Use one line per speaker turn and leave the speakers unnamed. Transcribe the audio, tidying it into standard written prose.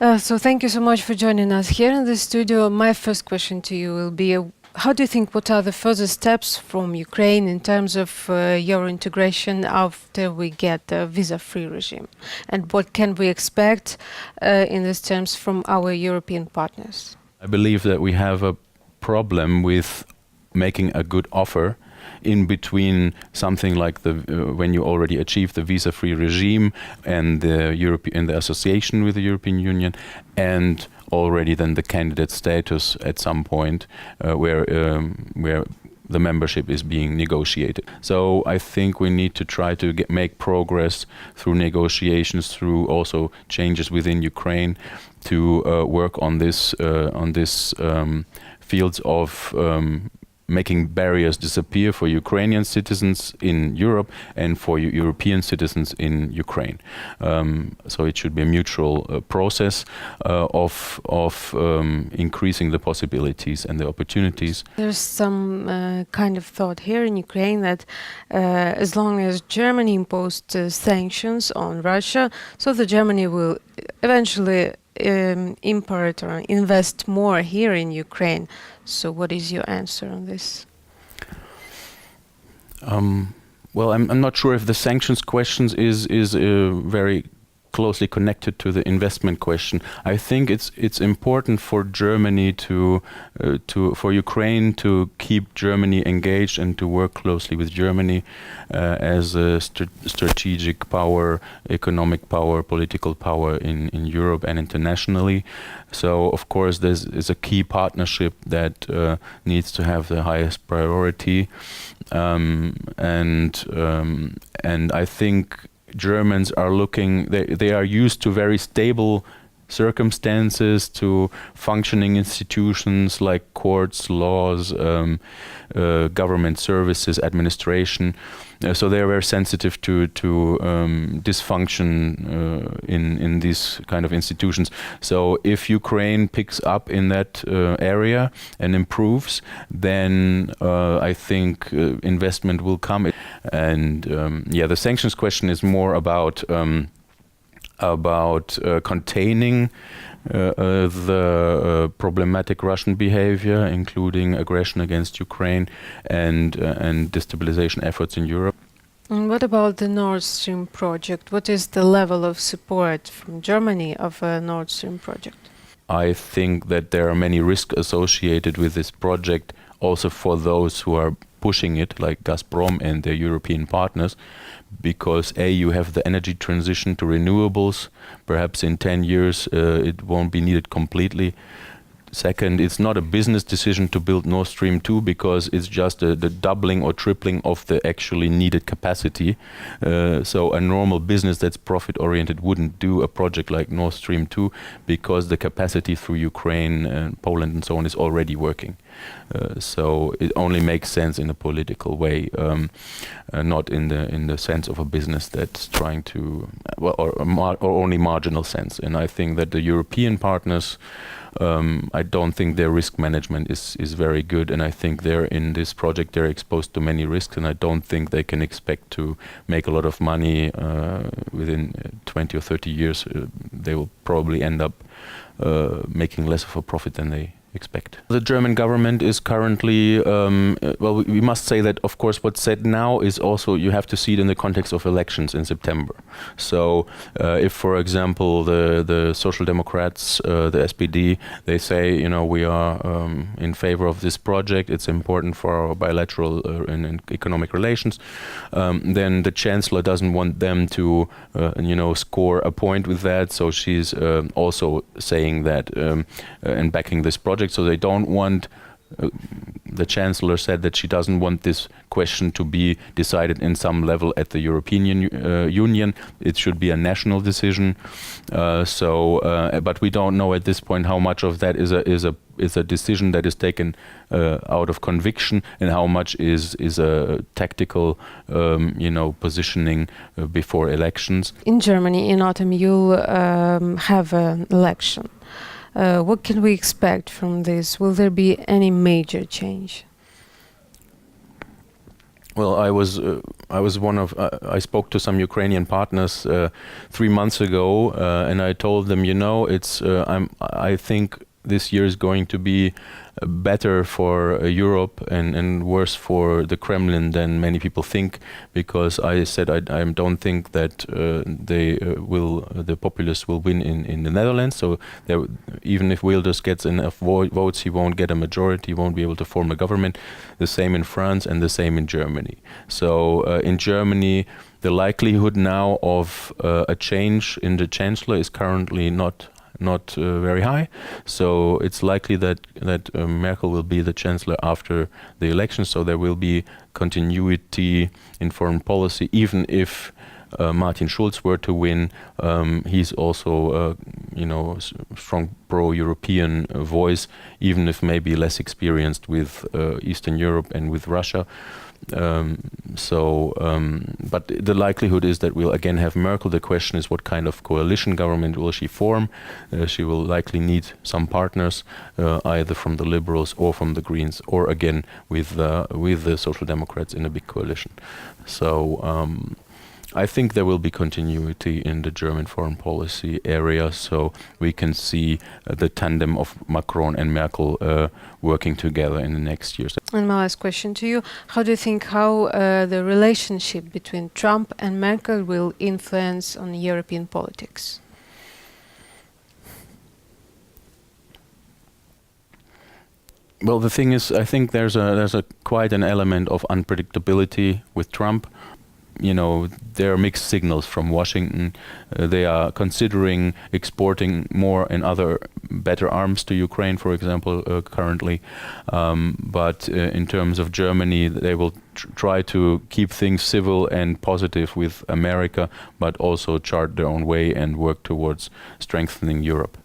So thank you so much for joining us here in the studio. My first question to you will be, how do you think, what are the further steps from Ukraine in terms of your integration after we get a visa-free regime? And what can we expect in these terms from our European partners?
I believe that we have a problem with making a good offer in between something like the when you already achieve the visa-free regime and the association with the European Union, and already then the candidate status at some point where the membership is being negotiated. So I think we need to try to make progress through negotiations, through also changes within Ukraine, to work on this fields of making barriers disappear for Ukrainian citizens in Europe and for European citizens in Ukraine. So it should be a mutual process of increasing the possibilities and the opportunities.
There's some kind of thought here in Ukraine that as long as Germany imposed sanctions on Russia, so the Germany will eventually import or invest more here in Ukraine. So what is your answer on this?
Well, I'm not sure if the sanctions questions is very closely connected to the investment question. I think it's important for Germany for Ukraine to keep Germany engaged and to work closely with Germany as a strategic power, economic power, political power in Europe and internationally. So of course there's a key partnership that needs to have the highest priority, and I think Germans are they are used to very stable circumstances, to functioning institutions like courts, laws, government services, administration. So they are very sensitive to dysfunction in these kind of institutions. So if Ukraine picks up in that area and improves, then I think investment will come. And the sanctions question is more about containing the problematic Russian behavior, including aggression against Ukraine and destabilization efforts in Europe.
And what about the Nord Stream project? What is the level of support from Germany of a Nord Stream project?
I think that there are many risks associated with this project, also for those who are pushing it, like Gazprom and their European partners, because you have the energy transition to renewables. Perhaps in 10 years it won't be needed completely. Second, it's not a business decision to build Nord Stream 2 because it's just the doubling or tripling of the actually needed capacity. So a normal business that's profit-oriented wouldn't do a project like Nord Stream 2 because the capacity through Ukraine and Poland and so on is already working. So it only makes sense in a political way, not in the sense of a business that's trying to, or only marginal sense. And I think that the European partners, I don't think their risk management is very good, and I think in this project they're exposed to many risks, and I don't think they can expect to make a lot of money within 20 or 30 years. They will probably end up making less of a profit than they expect. The German government is currently, we must say that, of course, what's said now is also, you have to see it in the context of elections in September. So if, for example, the Social Democrats, the SPD, they say, we are in favor of this project, it's important for our bilateral and economic relations, then the Chancellor doesn't want them to, score a point with that. So she's also saying that and backing this project. So they don't want, the Chancellor said that she doesn't want this question to be decided in some level at the European Union. It should be a national decision. But we don't know at this point how much of that is a decision that is taken out of conviction, and how much is a tactical, positioning before elections.
In Germany, in autumn, you'll have an election. What can we expect from this? Will there be any major change?
Well, I was one of I spoke to some Ukrainian partners 3 months ago, and I told them, you know, I think this year is going to be better for Europe and worse for the Kremlin than many people think, because I said I don't think that the populists will win in the Netherlands. So even if Wilders gets enough votes, he won't get a majority, he won't be able to form a government. The same in France and the same in Germany. So in Germany, the likelihood now of a change in the chancellor is currently not very high, so it's likely that Merkel will be the chancellor after the election. So there will be continuity in foreign policy, even if Martin Schulz were to win. He's also strong pro-European voice, even if maybe less experienced with Eastern Europe and with Russia. But the likelihood is that we'll again have Merkel. The question is, what kind of coalition government will she form? She will likely need some partners, either from the Liberals or from the Greens, or again with the Social Democrats in a big coalition. So I think there will be continuity in the German foreign policy area, so we can see the tandem of Macron and Merkel working together in the next years.
And my last question to you, how do you think the relationship between Trump and Merkel will influence on European politics?
Well, the thing is, I think there's a quite an element of unpredictability with Trump. You know, there are mixed signals from Washington. They are considering exporting more and other better arms to Ukraine, for example, currently. But in terms of Germany, they will try to keep things civil and positive with America, but also chart their own way and work towards strengthening Europe.